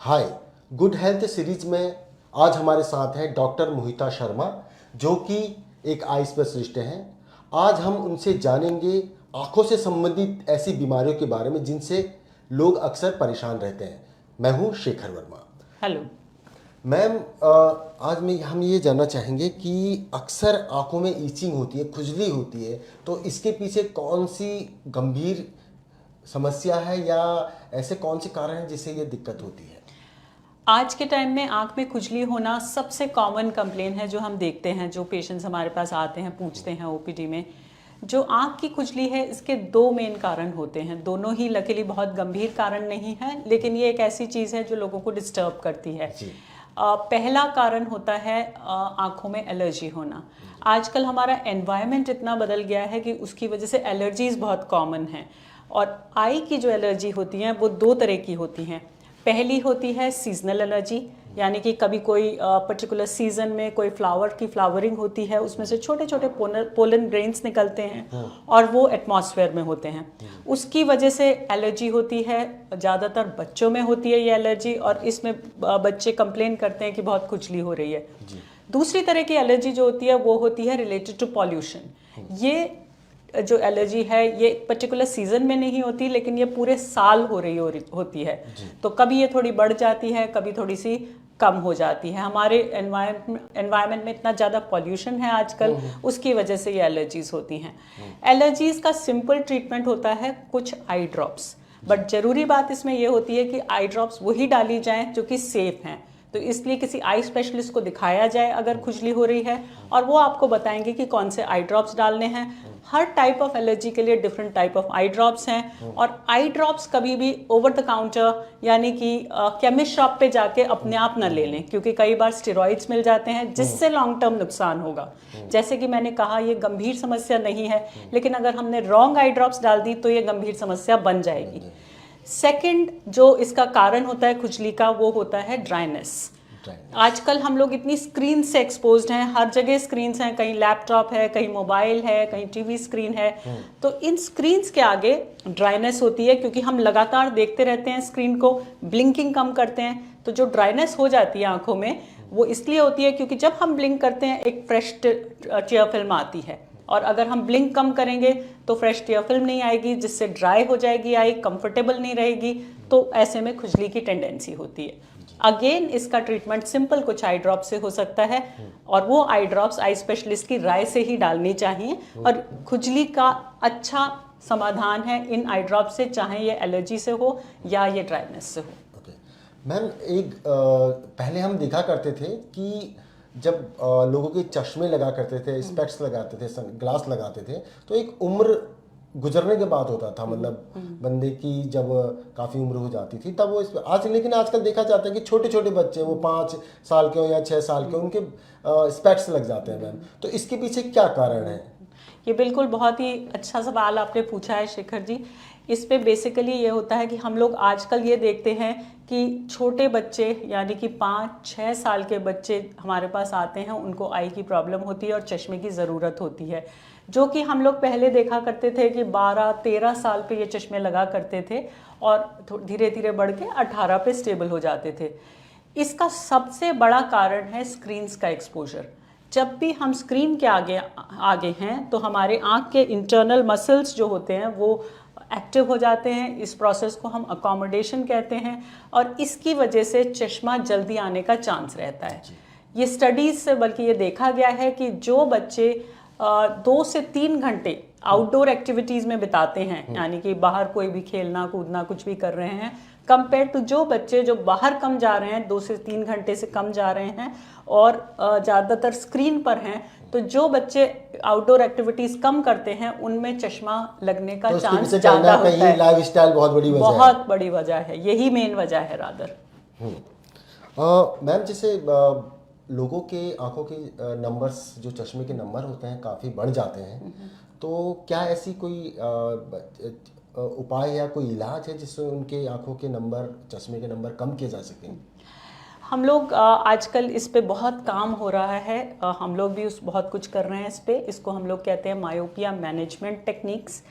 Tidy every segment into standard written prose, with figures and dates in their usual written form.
हाय, good health series में आज हमारे साथ हैं डॉक्टर मोहिता शर्मा, जो कि एक आई स्पेशलिस्ट हैं। आज हम उनसे जानेंगे आंखों से संबंधित ऐसी बीमारियों के बारे में जिनसे लोग अक्सर परेशान रहते हैं। मैं हूं शेखर वर्मा। हेलो मैम, आज हम ये जानना चाहेंगे कि अक्सर आंखों में ईचिंग होती है, खुजली होती है, तो इसके पीछे कौन सी गंभीर समस्या है या ऐसे कौन से कारण हैं जिससे ये दिक्कत होती है? आज के टाइम में आंख में खुजली होना सबसे कॉमन कंप्लेन है जो हम देखते हैं। जो पेशेंट्स हमारे पास आते हैं, पूछते हैं ओपीडी में, जो आंख की खुजली है, इसके दो मेन कारण होते हैं। दोनों ही लकीली बहुत गंभीर कारण नहीं है, लेकिन ये एक ऐसी चीज़ है जो लोगों को डिस्टर्ब करती है। पहला कारण होता है आंखों में एलर्जी होना। आजकल हमारा एनवायरनमेंट इतना बदल गया है कि उसकी वजह से एलर्जीज बहुत कॉमन हैं। और आई की जो एलर्जी होती हैं वो दो तरह की होती हैं। पहली होती है सीजनल एलर्जी, यानी कि कभी कोई पर्टिकुलर सीजन में कोई फ्लावर की फ्लावरिंग होती है, उसमें से छोटे छोटे पोलन ग्रेन्स निकलते हैं और वो एटमॉस्फेयर में होते हैं। उसकी वजह से एलर्जी होती है। ज़्यादातर बच्चों में होती है ये एलर्जी, और इसमें बच्चे कंप्लेन करते हैं कि बहुत खुजली हो रही है। दूसरी तरह की एलर्जी जो होती है वो होती है रिलेटेड टू पॉल्यूशन। ये जो एलर्जी है ये पर्टिकुलर सीजन में नहीं होती, लेकिन ये पूरे साल हो रही होती है। तो कभी ये थोड़ी बढ़ जाती है, कभी थोड़ी सी कम हो जाती है। हमारे एनवायरनमेंट में इतना ज़्यादा पॉल्यूशन है आजकल, उसकी वजह से ये एलर्जीज होती हैं। एलर्जीज का सिंपल ट्रीटमेंट होता है कुछ आई ड्रॉप्स, बट ज़रूरी बात इसमें ये होती है कि आई ड्रॉप्स वही डाली जाएँ जो कि सेफ़ हैं। तो इसलिए किसी आई स्पेशलिस्ट को दिखाया जाए अगर खुजली हो रही है, और वो आपको बताएंगे कि कौन से आई ड्रॉप्स डालने हैं। हर टाइप ऑफ एलर्जी के लिए different type of eye drops हैं, और आई ड्रॉप्स कभी भी ओवर द काउंटर यानी कि केमिस्ट शॉप पे जाके अपने आप ना ले लें, क्योंकि कई बार स्टेरॉइड्स मिल जाते हैं जिससे लॉन्ग टर्म नुकसान होगा। जैसे कि मैंने कहा, ये गंभीर समस्या नहीं है, लेकिन अगर हमने रॉन्ग आई ड्रॉप्स डाल दी तो ये गंभीर समस्या बन जाएगी। सेकंड जो इसका कारण होता है खुजली का, वो होता है ड्राइनेस। आजकल हम लोग इतनी स्क्रीन से एक्सपोज्ड हैं, हर जगह स्क्रीन्स हैं, कहीं लैपटॉप है, कहीं मोबाइल है, कहीं टीवी स्क्रीन है। तो इन स्क्रीन्स के आगे ड्राइनेस होती है, क्योंकि हम लगातार देखते रहते हैं स्क्रीन को, ब्लिंकिंग कम करते हैं। तो जो ड्राइनेस हो जाती है आंखों में, वो इसलिए होती है क्योंकि जब हम ब्लिंक करते हैं एक फ्रेश टियर फिल्म आती है, और अगर हम ब्लिंक कम करेंगे तो फ्रेश टियर फिल्म नहीं आएगी, जिससे ड्राई हो जाएगी आई, कंफर्टेबल नहीं रहेगी। तो ऐसे में खुजली की टेंडेंसी होती है। अगेन इसका ट्रीटमेंट सिंपल कुछ आई ड्रॉप से हो सकता है, और वो आई ड्रॉप्स आई स्पेशलिस्ट की राय से ही डालनी चाहिए। और खुजली का अच्छा समाधान है इन आई ड्रॉप से, चाहे ये एलर्जी से हो या ये ड्राइनेस से हो। मैम, एक पहले हम देखा करते थे कि जब लोगों के चश्मे लगा करते थे, स्पेक्स लगाते थे, ग्लास लगाते थे, तो एक उम्र गुजरने के बाद होता था, मतलब बंदे की जब काफ़ी उम्र हो जाती थी तब वो आज, लेकिन आजकल देखा जाता है कि छोटे छोटे बच्चे, वो 5 साल के हो या 6 साल के, उनके स्पेक्स लग जाते हैं। मैम, तो इसके पीछे क्या कारण है? ये बिल्कुल बहुत ही अच्छा सवाल आपने पूछा है शेखर जी। इस पे बेसिकली ये होता है कि हम लोग आजकल ये देखते हैं कि छोटे बच्चे यानी कि 5-6 साल के बच्चे हमारे पास आते हैं, उनको आई की प्रॉब्लम होती है और चश्मे की ज़रूरत होती है। जो कि हम लोग पहले देखा करते थे कि 12-13 साल पे ये चश्मे लगा करते थे, और धीरे धीरे बढ़ के 18 पे स्टेबल हो जाते थे। इसका सबसे बड़ा कारण है स्क्रीन्स का एक्सपोजर। जब भी हम स्क्रीन के आगे हैं तो हमारे आँख के इंटरनल मसल्स जो होते हैं वो एक्टिव हो जाते हैं। इस प्रोसेस को हम अकोमोडेशन कहते हैं, और इसकी वजह से चश्मा जल्दी आने का चांस रहता है। ये स्टडीज से बल्कि ये देखा गया है कि जो बच्चे 2 से 3 घंटे आउटडोर एक्टिविटीज़ में बिताते हैं, यानी कि बाहर कोई भी खेलना कूदना कुछ भी कर रहे हैं, कंपेयर टू जो बच्चे जो बाहर कम जा रहे हैं, 2 से 3 घंटे से कम जा रहे हैं और ज़्यादातर स्क्रीन पर हैं, तो जो बच्चे आउटडोर एक्टिविटीज़ कम करते हैं उनमें चश्मा लगने का चांस ज़्यादा होता है। लाइफस्टाइल बहुत बड़ी वजह है। बहुत बड़ी वजह है, यही मेन वजह है रादर। मैम, जैसे लोगों के आंखों के नंबर्स, जो चश्मे के नंबर होते हैं, काफ़ी बढ़ जाते हैं, तो क्या ऐसी कोई उपाय या कोई इलाज है जिससे उनके आंखों के नंबर, चश्मे के नंबर कम किए जा सकें? हम लोग आजकल इस पे बहुत काम हो रहा है। हम लोग भी बहुत कुछ कर रहे हैं इस पे। इसको हम लोग कहते हैं मायोपिया मैनेजमेंट टेक्निक्स।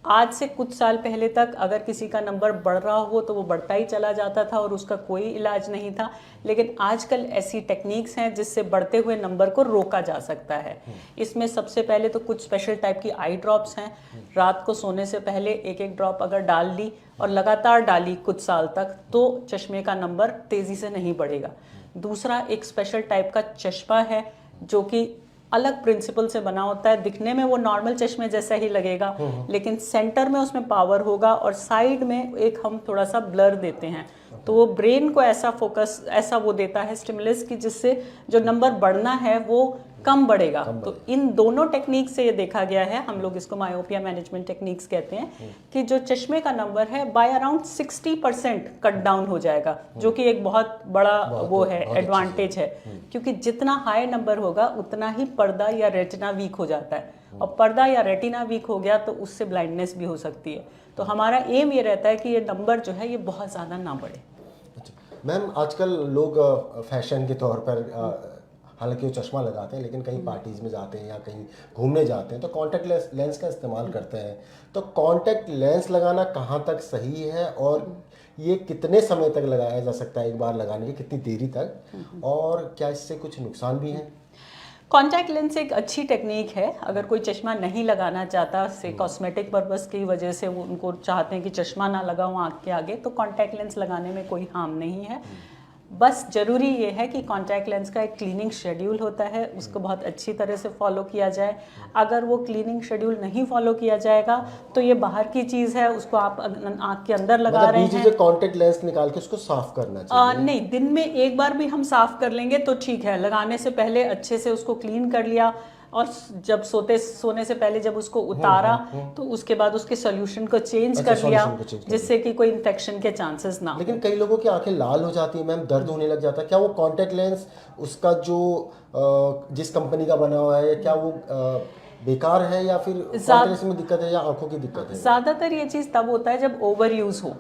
आज से कुछ साल पहले तक अगर किसी का नंबर बढ़ रहा हो तो वो बढ़ता ही चला जाता था और उसका कोई इलाज नहीं था, लेकिन आजकल ऐसी टेक्निक्स हैं जिससे बढ़ते हुए नंबर को रोका जा सकता है। इसमें सबसे पहले तो कुछ स्पेशल टाइप की आई ड्रॉप्स हैं। रात को सोने से पहले एक एक ड्रॉप अगर डाल ली और लगातार डाली कुछ साल तक तो चश्मे का नंबर तेज़ी से नहीं बढ़ेगा। दूसरा एक स्पेशल टाइप का चश्मा है जो कि अलग प्रिंसिपल से बना होता है। दिखने में वो नॉर्मल चश्मे जैसा ही लगेगा, लेकिन सेंटर में उसमें पावर होगा और साइड में एक हम थोड़ा सा ब्लर देते हैं, तो वो ब्रेन को ऐसा फोकस, ऐसा वो देता है स्टिमुलस की, जिससे जो नंबर बढ़ना है वो कम बढ़ेगा। तो इन दोनों टेक्निक से ये देखा गया है, हम लोग इसको मायोपिया मैनेजमेंट टेक्निक्स कहते हैं, कि जो चश्मे का नंबर है बाय अराउंड 60% कट डाउन हो जाएगा, जो कि एक बहुत बड़ा वो है, एडवांटेज है। क्योंकि जितना हाई नंबर होगा उतना ही पर्दा या रेटिना वीक हो जाता है, और पर्दा या रेटिना वीक हो गया तो उससे ब्लाइंडनेस भी हो सकती है। तो हमारा एम ये रहता है कि ये नंबर जो है ये बहुत ज़्यादा ना बढ़े। अच्छा मैम, आजकल लोग फैशन के तौर पर हालांकि वो चश्मा लगाते हैं, लेकिन कहीं पार्टीज़ में जाते हैं या कहीं घूमने जाते हैं तो कॉन्टैक्ट लेंस का इस्तेमाल करते हैं। तो कॉन्टैक्ट लेंस लगाना कहाँ तक सही है और ये कितने समय तक लगाया जा सकता है, एक बार लगाने की कितनी देरी तक, और क्या इससे कुछ नुकसान भी हैं? कॉन्टैक्ट लेंस एक अच्छी टेक्निक है। अगर कोई चश्मा नहीं लगाना चाहता, से कॉस्मेटिक पर्पस की वजह से वो उनको चाहते हैं कि चश्मा ना लगाओ आँख के आगे, तो कॉन्टैक्ट लेंस लगाने में कोई हार्म नहीं है। बस ज़रूरी ये है कि कॉन्टैक्ट लेंस का एक क्लीनिंग शेड्यूल होता है, उसको बहुत अच्छी तरह से फॉलो किया जाए। अगर वो क्लीनिंग शेड्यूल नहीं फॉलो किया जाएगा तो ये बाहर की चीज़ है, उसको आप आँख के अंदर लगा रहे हैं। कॉन्टैक्ट लेंस निकाल के उसको साफ करना चाहिए। नहीं, दिन में एक बार भी हम साफ कर लेंगे तो ठीक है। लगाने से पहले अच्छे से उसको क्लीन कर लिया, और जब सोने से पहले जब उसको उतारा तो उसके बाद उसके सॉल्यूशन को चेंज कर लिया, जिससे कि कोई इन्फेक्शन के चांसेस ना हो। लेकिन कई लोगों की आंखें लाल हो जाती है मैम, दर्द होने लग जाता है, क्या वो कॉन्टैक्ट लेंस उसका जो जिस कंपनी का बना हुआ है, क्या वो बेकार है या फिर कॉन्टैक्ट में दिक्कत है या आंखों की दिक्कत है? ज़्यादातर ये चीज़ तब होता है जब ओवर यूज़ हो,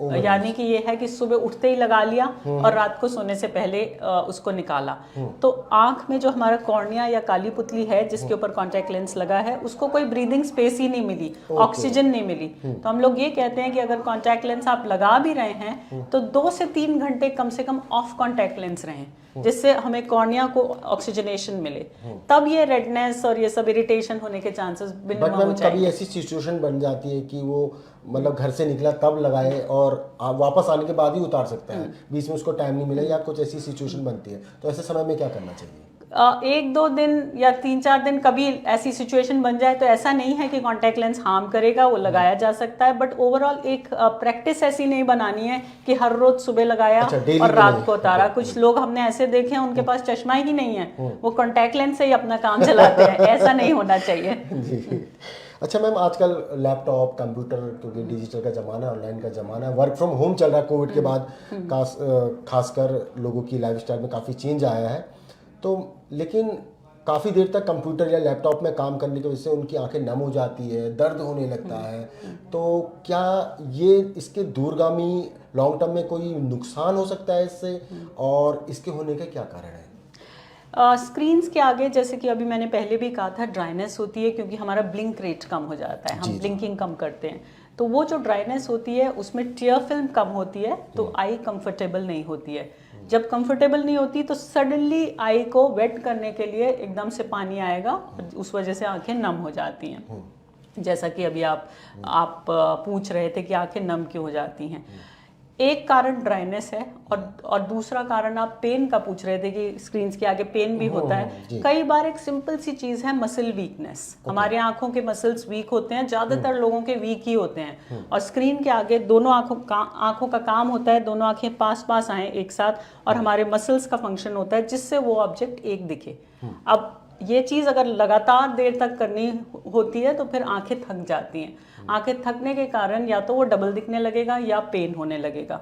यानी कि ये है कि सुबह उठते ही लगा लिया और रात को सोने से पहले उसको निकाला, तो आंख में जो हमारा कॉर्निया या काली पुतली है जिसके ऊपर कॉन्टैक्ट लेंस लगा है, उसको कोई ब्रीदिंग स्पेस ही नहीं मिली, ऑक्सीजन नहीं मिली। तो हम लोग ये कहते हैं कि अगर कॉन्टैक्ट लेंस आप लगा भी रहे हैं तो 2 से 3 घंटे कम से कम ऑफ कॉन्टैक्ट लेंस रहें, जिससे हमें कॉर्निया को ऑक्सीजनेशन मिले, तब ये रेडनेस और ये सब इरिटेशन होने के चांसेस बिल्कुल हो जाएंगे। कभी ऐसी सिचुएशन बन जाती है कि वो मतलब घर से निकला तब लगाए और आप वापस आने के बाद ही उतार सकता है, बीच में उसको टाइम नहीं मिला या कुछ ऐसी सिचुएशन बनती है, तो ऐसे समय में क्या करना चाहिए? 1-2 दिन या 3-4 दिन कभी ऐसी सिचुएशन बन जाए तो ऐसा नहीं है कि कॉन्टैक्ट लेंस हार्म करेगा, वो लगाया जा सकता है। बट ओवरऑल एक प्रैक्टिस ऐसी नहीं बनानी है कि हर रोज सुबह लगाया और रात को उतारा। कुछ लोग हमने ऐसे देखे हैं उनके पास चश्मा ही नहीं है, वो कॉन्टैक्ट लेंस से ही अपना काम चलाते हैं, ऐसा नहीं होना चाहिए। अच्छा मैम, आजकल लैपटॉप, कंप्यूटर, क्योंकि डिजिटल का ज़माना है, ऑनलाइन का ज़माना है, वर्क फ्रॉम होम चल रहा है कोविड के बाद, खासकर लोगों की लाइफस्टाइल में काफ़ी चेंज आया है। तो लेकिन काफ़ी देर तक कंप्यूटर या लैपटॉप में काम करने की वजह से उनकी आंखें नम हो जाती है, दर्द होने लगता है, तो क्या ये इसके दूरगामी लॉन्ग टर्म में कोई नुकसान हो सकता है इससे, और इसके होने का क्या कारण है? स्क्रीन्स के आगे, जैसे कि अभी मैंने पहले भी कहा था, ड्राइनेस होती है क्योंकि हमारा ब्लिंक रेट कम हो जाता है, हम ब्लिंकिंग कम करते हैं, तो वो जो ड्राइनेस होती है उसमें टियर फिल्म कम होती है, तो आई कंफर्टेबल नहीं होती है। जब कंफर्टेबल नहीं होती तो सडनली आई को वेट करने के लिए एकदम से पानी आएगा, उस वजह से आंखें नम हो जाती हैं। जैसा कि अभी आप पूछ रहे थे कि आंखें नम क्यों हो जाती हैं। एक कारण ड्राइनेस है, और दूसरा कारण आप पेन का पूछ रहे थे कि स्क्रीन्स के आगे पेन भी होता है। कई बार एक सिंपल सी चीज़ है मसल वीकनेस। हमारे आंखों के मसल्स वीक होते हैं, ज़्यादातर लोगों के वीक ही होते हैं, और स्क्रीन के आगे दोनों आंखों का काम होता है दोनों आंखें पास पास आएँ एक साथ, और हमारे मसल्स का फंक्शन होता है जिससे वो ऑब्जेक्ट एक दिखे। अब ये चीज़ अगर लगातार देर तक करनी होती है तो फिर आंखें थक जाती हैं। आंखें थकने के कारण या तो वो डबल दिखने लगेगा या पेन होने लगेगा।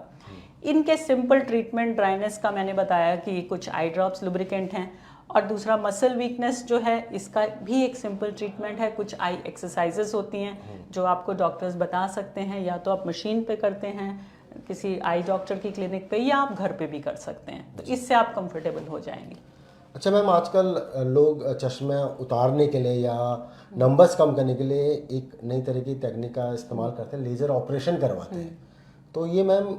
इनके सिंपल ट्रीटमेंट ड्राइनेस का मैंने बताया कि कुछ आई ड्रॉप्स लुब्रिकेंट हैं, और दूसरा मसल वीकनेस जो है इसका भी एक सिंपल ट्रीटमेंट है। कुछ आई एक्सरसाइजेस होती हैं जो आपको डॉक्टर्स बता सकते हैं, या तो आप मशीन पे करते हैं किसी आई डॉक्टर की क्लिनिक पे, या आप घर पे भी कर सकते हैं, तो इससे आप कंफर्टेबल हो जाएंगे। अच्छा मैम, आजकल लोग चश्मे उतारने के लिए या नंबर्स कम करने के लिए एक नई तरह की टेक्निक का इस्तेमाल करते हैं, लेज़र ऑपरेशन करवाते हैं। तो ये मैम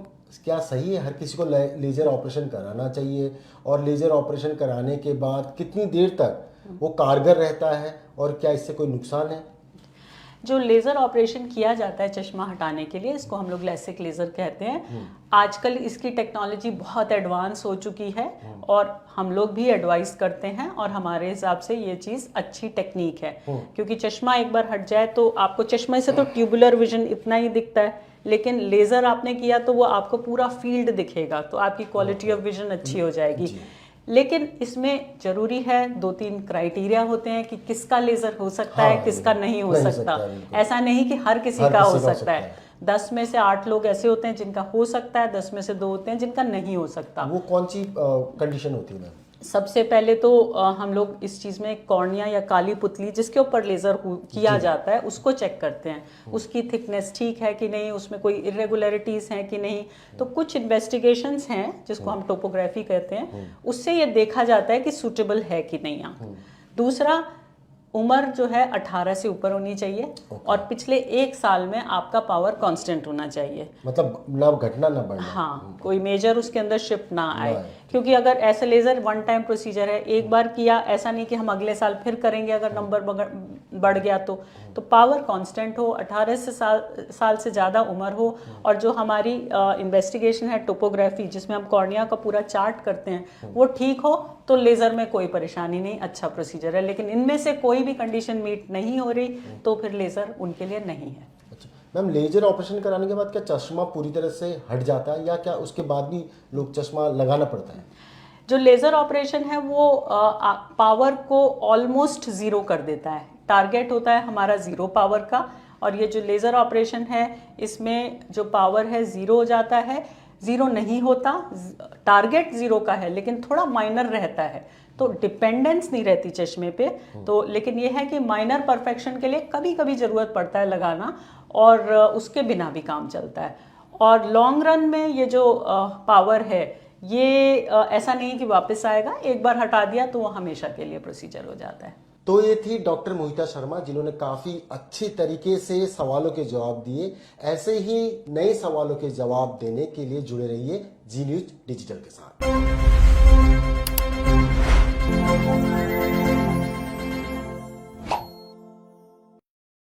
क्या सही है? हर किसी को लेज़र ऑपरेशन कराना चाहिए? और लेज़र ऑपरेशन कराने के बाद कितनी देर तक वो कारगर रहता है और क्या इससे कोई नुकसान है? जो लेज़र ऑपरेशन किया जाता है चश्मा हटाने के लिए, इसको हम लोग लैसिक लेज़र कहते हैं। आजकल इसकी टेक्नोलॉजी बहुत एडवांस हो चुकी है और हम लोग भी एडवाइस करते हैं और हमारे हिसाब से ये चीज़ अच्छी टेक्निक है, क्योंकि चश्मा एक बार हट जाए तो आपको चश्मे से तो ट्यूबुलर विजन इतना ही दिखता है, लेकिन लेज़र आपने किया तो वो आपको पूरा फील्ड दिखेगा, तो आपकी क्वालिटी ऑफ विजन अच्छी हो जाएगी। लेकिन इसमें जरूरी है 2-3 क्राइटेरिया होते हैं कि किसका लेजर हो सकता है, किसका नहीं हो सकता। ऐसा नहीं कि हर किसी का हो सकता है। 10 में से 8 लोग ऐसे होते हैं जिनका हो सकता है, 10 में से 2 होते हैं जिनका नहीं हो सकता। वो कौन सी कंडीशन होती है मैम? सबसे पहले तो हम लोग इस चीज़ में कॉर्निया या काली पुतली जिसके ऊपर लेज़र किया जाता है उसको चेक करते हैं, उसकी थिकनेस ठीक है कि नहीं, उसमें कोई इरेगुलरिटीज़ हैं कि नहीं। तो कुछ इन्वेस्टिगेशंस हैं जिसको हम टोपोग्राफी कहते हैं, उससे ये देखा जाता है कि सूटेबल है कि नहीं आँख। दूसरा, उम्र जो है 18 से ऊपर होनी चाहिए और पिछले 1 साल में आपका पावर कांस्टेंट होना चाहिए, मतलब ना घटना ना बढ़ना। हाँ, कोई मेजर उसके अंदर शिफ्ट ना आए। क्योंकि अगर ऐसे लेज़र वन टाइम प्रोसीजर है, एक बार किया, ऐसा नहीं कि हम अगले साल फिर करेंगे अगर नंबर बढ़ गया तो पावर कांस्टेंट हो, 18 साल से ज़्यादा उम्र हो, और जो हमारी इन्वेस्टिगेशन है टोपोग्राफी जिसमें हम कॉर्निया का पूरा चार्ट करते हैं वो ठीक हो तो लेज़र में कोई परेशानी नहीं, अच्छा प्रोसीजर है। लेकिन इनमें से कोई भी कंडीशन मीट नहीं हो रही तो फिर लेज़र उनके लिए नहीं है। अच्छा मैम, लेजर ऑपरेशन कराने के बाद क्या चश्मा पूरी तरह से हट जाता है या क्या उसके बाद भी लोग चश्मा लगाना पड़ता है? जो लेज़र ऑपरेशन है वो पावर को ऑलमोस्ट ज़ीरो कर देता है। टारगेट होता है हमारा 0 पावर का, और ये जो लेज़र ऑपरेशन है इसमें जो पावर है 0 हो जाता है। 0 नहीं होता, टारगेट 0 का है लेकिन थोड़ा माइनर रहता है, तो डिपेंडेंस नहीं रहती चश्मे पे। तो लेकिन ये है कि माइनर परफेक्शन के लिए कभी कभी ज़रूरत पड़ता है लगाना, और उसके बिना भी काम चलता है। और लॉन्ग रन में ये जो पावर है ये ऐसा नहीं कि वापस आएगा, एक बार हटा दिया तो वो हमेशा के लिए प्रोसीजर हो जाता है। तो ये थी डॉक्टर मोहिता शर्मा जिन्होंने काफी अच्छी तरीके से सवालों के जवाब दिए। ऐसे ही नए सवालों के जवाब देने के लिए जुड़े रहिए जी न्यूज डिजिटल के साथ।